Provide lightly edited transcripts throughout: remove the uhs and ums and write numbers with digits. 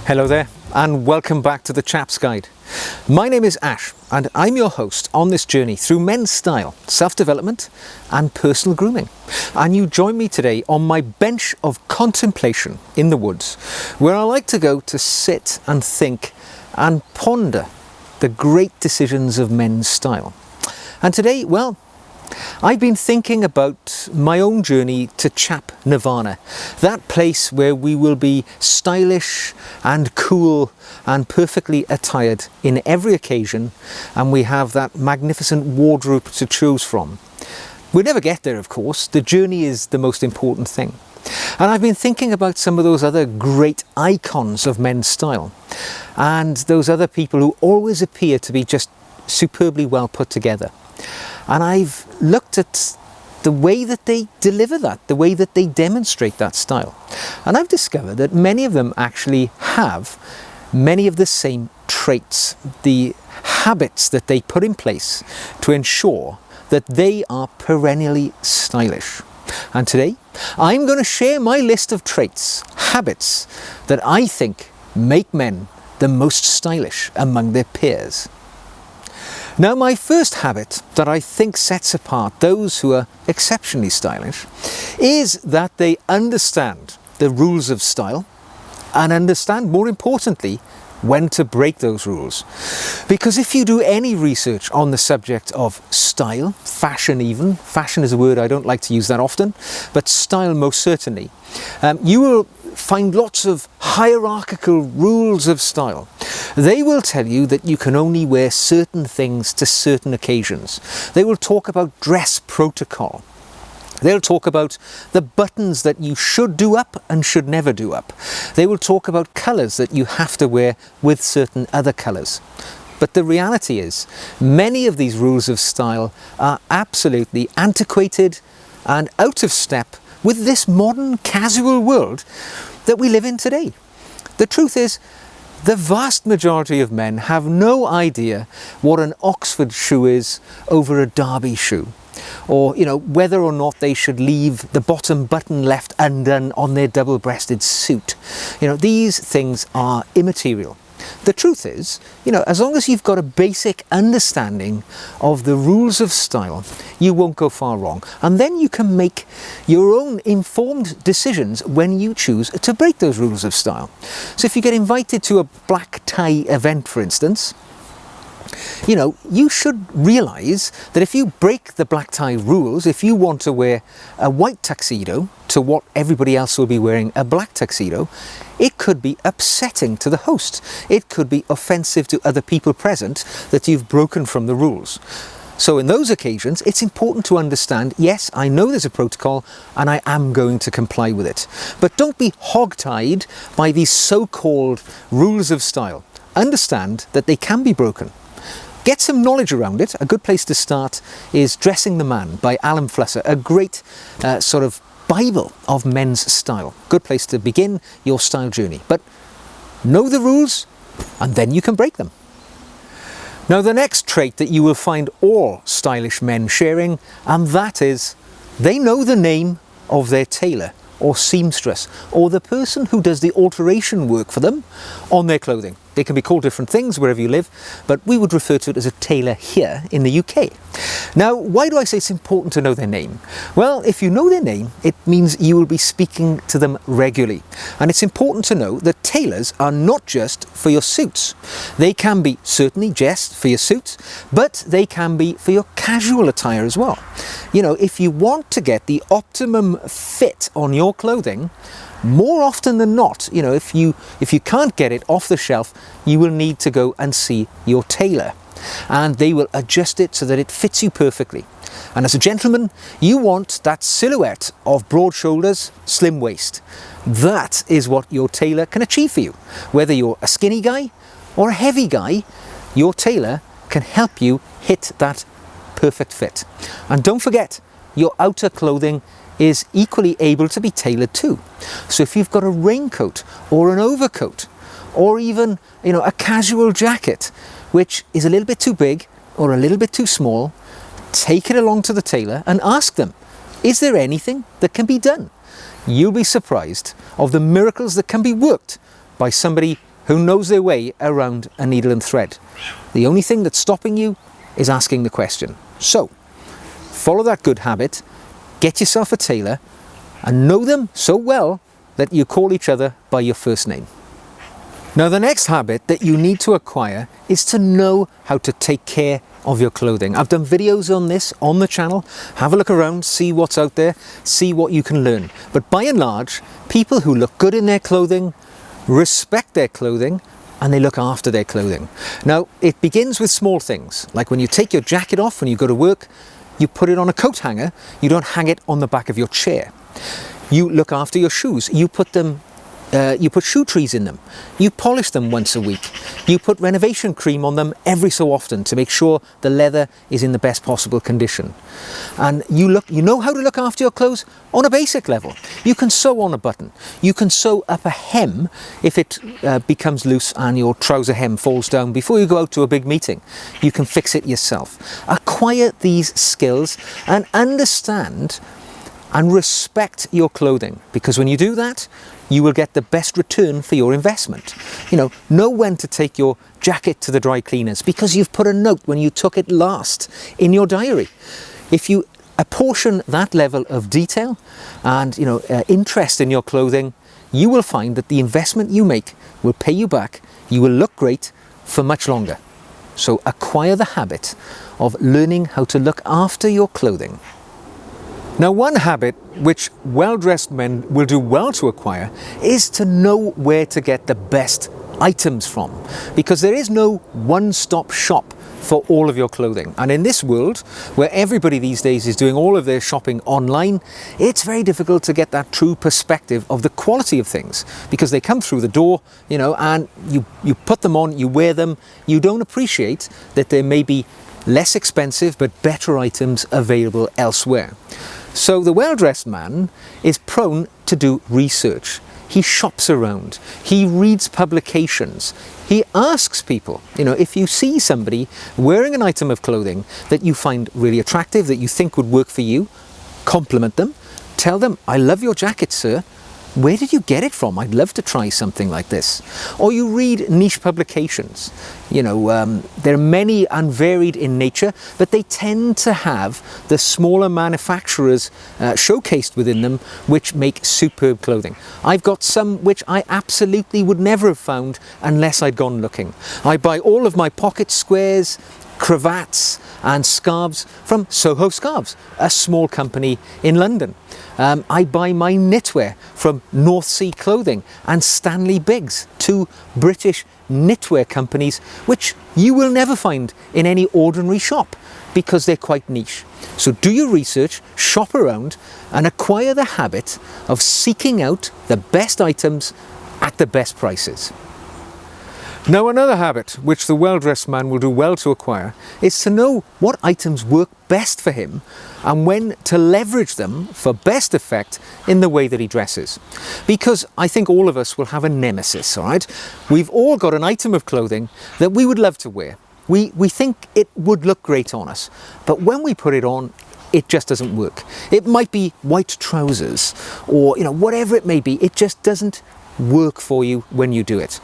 Hello there and welcome back to the Chap's Guide. My name is Ash and I'm your host on this journey through men's style, self-development and personal grooming. And you join me today on my bench of contemplation in the woods, where I like to go to sit and think and ponder the great decisions of men's style. And today, well, I've been thinking about my own journey to Chap, Nirvana, that place where we will be stylish and cool and perfectly attired in every occasion, and we have that magnificent wardrobe to choose from. We'll never get there, of course. The journey is the most important thing. And I've been thinking about some of those other great icons of men's style, and those other people who always appear to be just superbly well put together. And I've looked at the way that they deliver that, the way that they demonstrate that style. And I've discovered that many of them actually have many of the same traits, the habits that they put in place to ensure that they are perennially stylish. And today, I'm going to share my list of traits, habits, that I think make men the most stylish among their peers. Now, my first habit that I think sets apart those who are exceptionally stylish is that they understand the rules of style and understand, more importantly, when to break those rules. Because if you do any research on the subject of style, fashion even, fashion is a word I don't like to use that often, but style most certainly, you will find lots of hierarchical rules of style. They will tell you that you can only wear certain things to certain occasions. They will talk about dress protocol. They'll talk about the buttons that you should do up and should never do up. They will talk about colours that you have to wear with certain other colours. But the reality is, many of these rules of style are absolutely antiquated and out of step with this modern casual world that we live in today. The truth is, the vast majority of men have no idea what an Oxford shoe is over a Derby shoe, or whether or not they should leave the bottom button left undone on their double-breasted suit. These things are immaterial. The truth is, as long as you've got a basic understanding of the rules of style, you won't go far wrong. And then you can make your own informed decisions when you choose to break those rules of style. So if you get invited to a black tie event, for instance, you should realise that if you break the black tie rules, if you want to wear a white tuxedo to what everybody else will be wearing a black tuxedo, it could be upsetting to the host. It could be offensive to other people present that you've broken from the rules. So in those occasions, it's important to understand, yes, I know there's a protocol and I am going to comply with it. But don't be hog-tied by these so-called rules of style. Understand that they can be broken. Get some knowledge around it. A good place to start is Dressing the Man by Alan Flusser, a great sort of Bible of men's style. Good place to begin your style journey. But know the rules and then you can break them. Now, the next trait that you will find all stylish men sharing, and that is they know the name of their tailor or seamstress or the person who does the alteration work for them on their clothing. They can be called different things wherever you live, but we would refer to it as a tailor here in the UK. Now, why do I say it's important to know their name? Well, if you know their name, it means you will be speaking to them regularly. And it's important to know that tailors are not just for your suits. They can be certainly just for your suits, but they can be for your casual attire as well. If you want to get the optimum fit on your clothing, more often than not, if you can't get it off the shelf, you will need to go and see your tailor, and they will adjust it so that it fits you perfectly. And as a gentleman, you want that silhouette of broad shoulders, slim waist. That is what your tailor can achieve for you. Whether you're a skinny guy or a heavy guy, your tailor can help you hit that perfect fit. And don't forget, your outer clothing is equally able to be tailored too. So if you've got a raincoat or an overcoat or even a casual jacket which is a little bit too big or a little bit too small, take it along to the tailor and ask them, is there anything that can be done? You'll be surprised of the miracles that can be worked by somebody who knows their way around a needle and thread. The only thing that's stopping you is asking the question. So, follow that good habit, get yourself a tailor, and know them so well that you call each other by your first name. Now, the next habit that you need to acquire is to know how to take care of your clothing. I've done videos on this on the channel. Have a look around, see what's out there, see what you can learn. But by and large, people who look good in their clothing, respect their clothing, and they look after their clothing. Now, it begins with small things, like when you take your jacket off when you go to work, you put it on a coat hanger, you don't hang it on the back of your chair. You look after your shoes, you put shoe trees in them, you polish them once a week, you put renovation cream on them every so often to make sure the leather is in the best possible condition. And you know how to look after your clothes on a basic level. You can sew on a button, you can sew up a hem if it becomes loose and your trouser hem falls down before you go out to a big meeting. You can fix it yourself. Acquire these skills and understand and respect your clothing, because when you do that, you will get the best return for your investment. Know when to take your jacket to the dry cleaners because you've put a note when you took it last in your diary. If you apportion that level of detail and interest in your clothing, you will find that the investment you make will pay you back. You will look great for much longer. So acquire the habit of learning how to look after your clothing. Now, one habit which well-dressed men will do well to acquire is to know where to get the best items from, because there is no one-stop shop for all of your clothing. And in this world, where everybody these days is doing all of their shopping online, it's very difficult to get that true perspective of the quality of things, because they come through the door, and you put them on, you wear them, you don't appreciate that there may be less expensive but better items available elsewhere. So the well-dressed man is prone to do research. He shops around, he reads publications, he asks people. If you see somebody wearing an item of clothing that you find really attractive, that you think would work for you, compliment them, tell them, "I love your jacket, sir. Where did you get it from? I'd love to try something like this." Or you read niche publications. They're many and varied in nature, but they tend to have the smaller manufacturers showcased within them, which make superb clothing. I've got some which I absolutely would never have found unless I'd gone looking. I buy all of my pocket squares, cravats and scarves from Soho Scarves, a small company in London. I buy my knitwear from North Sea Clothing and Stanley Biggs, two British knitwear companies which you will never find in any ordinary shop because they're quite niche. So do your research, shop around and acquire the habit of seeking out the best items at the best prices. Now, another habit which the well-dressed man will do well to acquire is to know what items work best for him and when to leverage them for best effect in the way that he dresses. Because I think all of us will have a nemesis, all right? We've all got an item of clothing that we would love to wear. We think it would look great on us, but when we put it on, it just doesn't work. It might be white trousers or whatever it may be, it just doesn't work for you when you do it.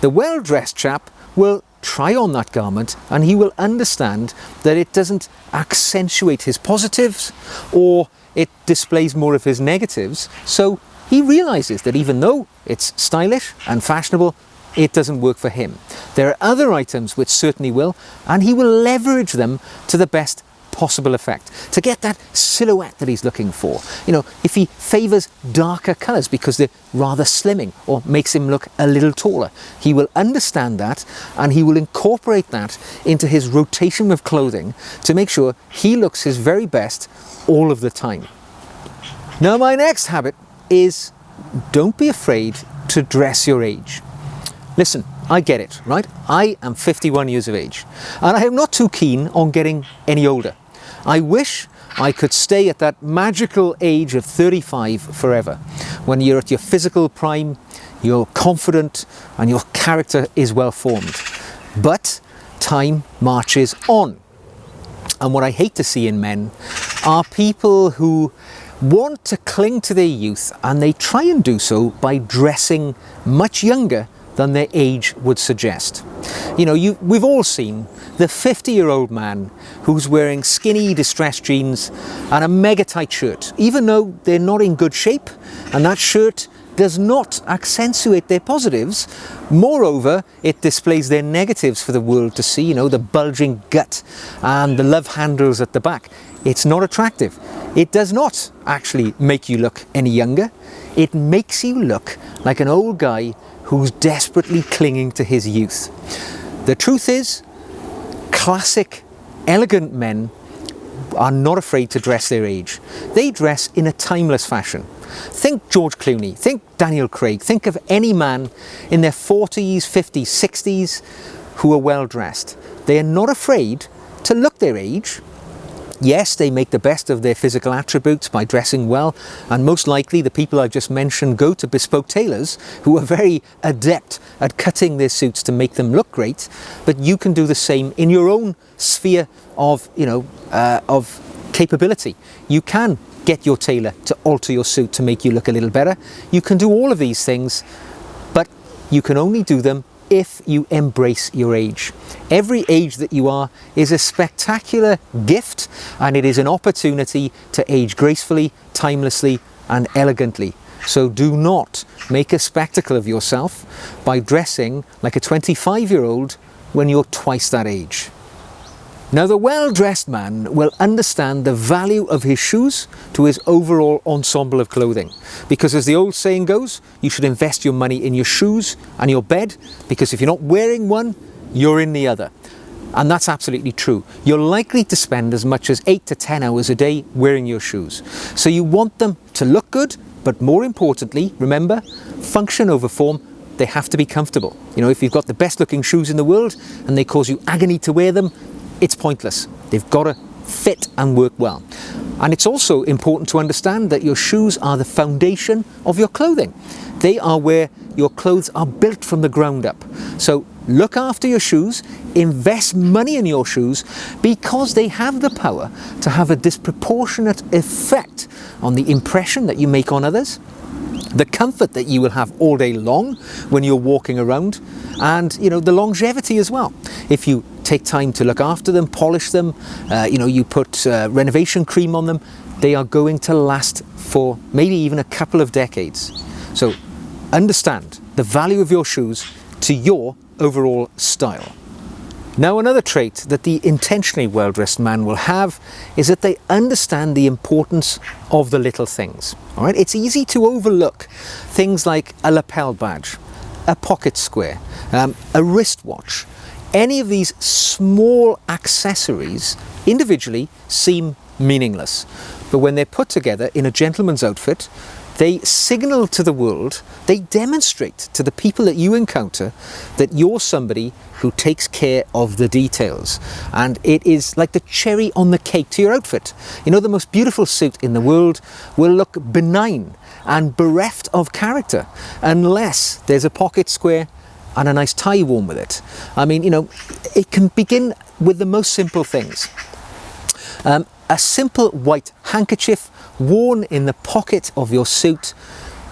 The well-dressed chap will try on that garment and he will understand that it doesn't accentuate his positives or it displays more of his negatives. So he realizes that even though it's stylish and fashionable, it doesn't work for him. There are other items which certainly will, and he will leverage them to the best possible effect to get that silhouette that he's looking for. If he favors darker colors because they're rather slimming or makes him look a little taller, he will understand that and he will incorporate that into his rotation of clothing to make sure he looks his very best all of the time. Now, my next habit is don't be afraid to dress your age. Listen, I get it, right? I am 51 years of age and I am not too keen on getting any older. I wish I could stay at that magical age of 35 forever, when you're at your physical prime, you're confident and your character is well formed. But time marches on. And what I hate to see in men are people who want to cling to their youth and they try and do so by dressing much younger than their age would suggest. We've all seen the 50-year-old man who's wearing skinny distressed jeans and a mega tight shirt, even though they're not in good shape, and that shirt does not accentuate their positives. Moreover, it displays their negatives for the world to see, the bulging gut and the love handles at the back. It's not attractive. It does not actually make you look any younger. It makes you look like an old guy who's desperately clinging to his youth. The truth is, classic, elegant men are not afraid to dress their age. They dress in a timeless fashion. Think George Clooney, think Daniel Craig, think of any man in their 40s, 50s, 60s who are well dressed. They are not afraid to look their age. Yes, they make the best of their physical attributes by dressing well, and most likely the people I've just mentioned go to bespoke tailors who are very adept at cutting their suits to make them look great. But you can do the same in your own sphere of capability. You can get your tailor to alter your suit to make you look a little better. You can do all of these things, but you can only do them if you embrace your age. Every age that you are is a spectacular gift, and it is an opportunity to age gracefully, timelessly, and elegantly. So do not make a spectacle of yourself by dressing like a 25-year-old when you're twice that age. Now, the well-dressed man will understand the value of his shoes to his overall ensemble of clothing. Because as the old saying goes, you should invest your money in your shoes and your bed, because if you're not wearing one, you're in the other. And that's absolutely true. You're likely to spend as much as 8 to 10 hours a day wearing your shoes. So you want them to look good, but more importantly, remember, function over form. They have to be comfortable. If you've got the best looking shoes in the world and they cause you agony to wear them, it's pointless. They've got to fit and work well. And it's also important to understand that your shoes are the foundation of your clothing. They are where your clothes are built from the ground up. So look after your shoes, invest money in your shoes, because they have the power to have a disproportionate effect on the impression that you make on others, the comfort that you will have all day long when you're walking around, and the longevity as well. If you take time to look after them, polish them, you put renovation cream on them, they are going to last for maybe even a couple of decades. So understand the value of your shoes to your overall style. Now, another trait that the intentionally well-dressed man will have is that they understand the importance of the little things. All right, it's easy to overlook things like a lapel badge, a pocket square, a wristwatch. Any of these small accessories individually seem meaningless, but when they're put together in a gentleman's outfit, they signal to the world, they demonstrate to the people that you encounter that you're somebody who takes care of the details. And it is like the cherry on the cake to your outfit. The most beautiful suit in the world will look benign and bereft of character unless there's a pocket square and a nice tie worn with it. It can begin with the most simple things. A simple white handkerchief worn in the pocket of your suit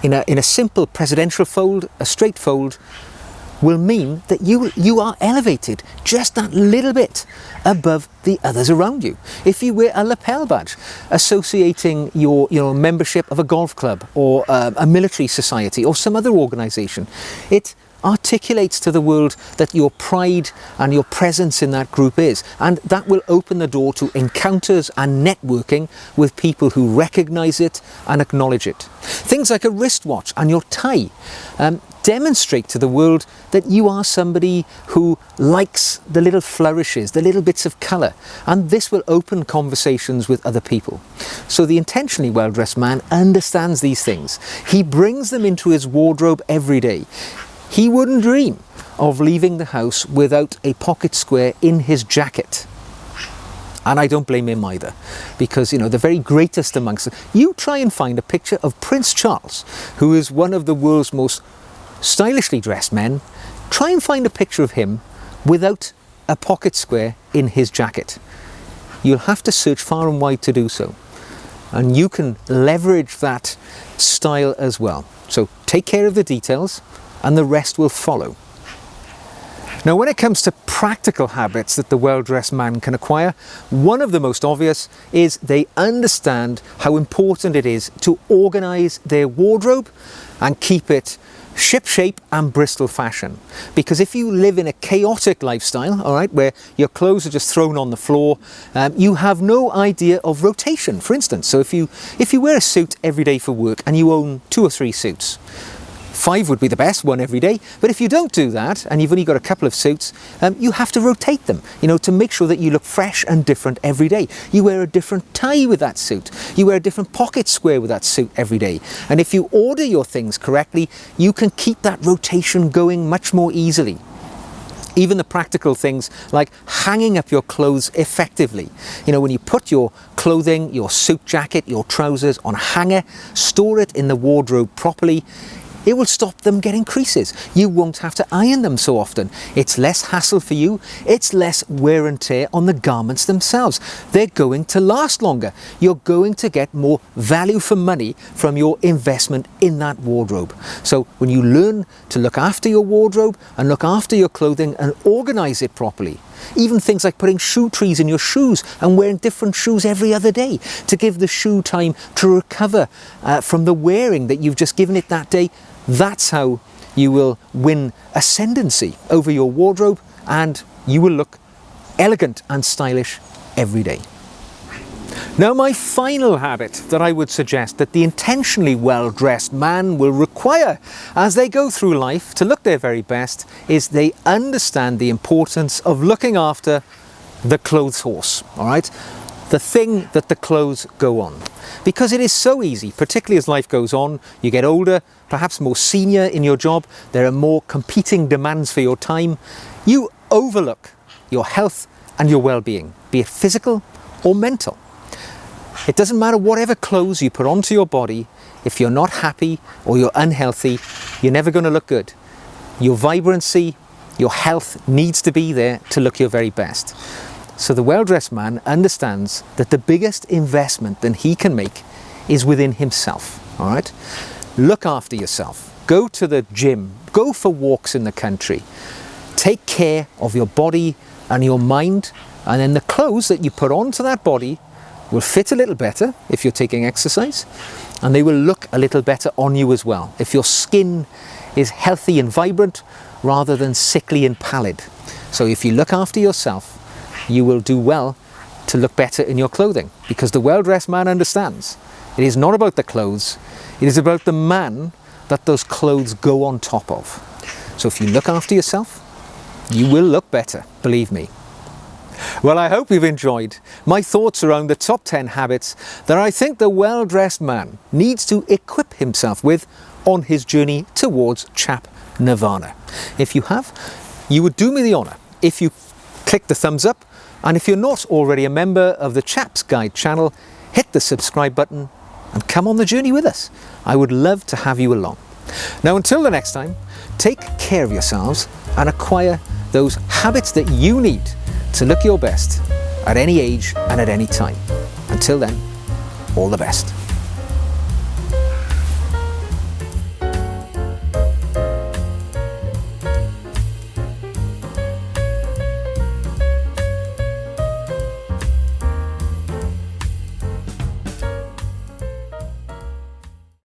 in a simple presidential fold, a straight fold, will mean that you are elevated just that little bit above the others around you. If you wear a lapel badge associating your membership of a golf club or a military society or some other organisation, it articulates to the world that your pride and your presence in that group is, and that will open the door to encounters and networking with people who recognise it and acknowledge it. Things like a wristwatch and your tie demonstrate to the world that you are somebody who likes the little flourishes, the little bits of colour, and this will open conversations with other people. So the intentionally well-dressed man understands these things. He brings them into his wardrobe every day. He wouldn't dream of leaving the house without a pocket square in his jacket. And I don't blame him either, because, the very greatest amongst them, you try and find a picture of Prince Charles, who is one of the world's most stylishly dressed men. Try and find a picture of him without a pocket square in his jacket. You'll have to search far and wide to do so. And you can leverage that style as well. So take care of the details and the rest will follow. Now, when it comes to practical habits that the well-dressed man can acquire, one of the most obvious is they understand how important it is to organise their wardrobe and keep it ship-shape and Bristol fashion. Because if you live in a chaotic lifestyle, all right, where your clothes are just thrown on the floor, you have no idea of rotation, for instance. So if you wear a suit every day for work and you own 2 or 3 suits, 5 would be the best, one every day. But if you don't do that and you've only got a couple of suits, you have to rotate them, to make sure that you look fresh and different every day. You wear a different tie with that suit. You wear a different pocket square with that suit every day. And if you order your things correctly, you can keep that rotation going much more easily. Even the practical things like hanging up your clothes effectively. When you put your clothing, your suit jacket, your trousers on a hanger, store it in the wardrobe properly, it will stop them getting creases. You won't have to iron them so often. It's less hassle for you. It's less wear and tear on the garments themselves. They're going to last longer. You're going to get more value for money from your investment in that wardrobe. So when you learn to look after your wardrobe and look after your clothing and organise it properly, even things like putting shoe trees in your shoes and wearing different shoes every other day to give the shoe time to recover from the wearing that you've just given it that day, that's how you will win ascendancy over your wardrobe, and you will look elegant and stylish every day. Now, my final habit that I would suggest that the intentionally well-dressed man will require as they go through life to look their very best is they understand the importance of looking after the clothes horse, all right? The thing that the clothes go on. Because it is so easy, particularly as life goes on, you get older, perhaps more senior in your job, there are more competing demands for your time, you overlook your health and your well-being, be it physical or mental. It doesn't matter whatever clothes you put onto your body, if you're not happy or you're unhealthy, you're never going to look good. Your vibrancy, your health needs to be there to look your very best. So the well-dressed man understands that the biggest investment that he can make is within himself, all right? Look after yourself. Go to the gym. Go for walks in the country. Take care of your body and your mind, and then the clothes that you put onto that body will fit a little better if you're taking exercise, and they will look a little better on you as well if your skin is healthy and vibrant rather than sickly and pallid. So if you look after yourself, you will do well to look better in your clothing, because the well-dressed man understands it is not about the clothes, it is about the man that those clothes go on top of. So if you look after yourself, you will look better, believe me. Well, I hope you've enjoyed my thoughts around the top 10 habits that I think the well-dressed man needs to equip himself with on his journey towards Chap Nirvana. If you have, you would do me the honour if you click the thumbs up, and if you're not already a member of the Chap's Guide channel, hit the subscribe button and come on the journey with us. I would love to have you along. Now, until the next time, take care of yourselves and acquire those habits that you need to look your best at any age and at any time. Until then, all the best.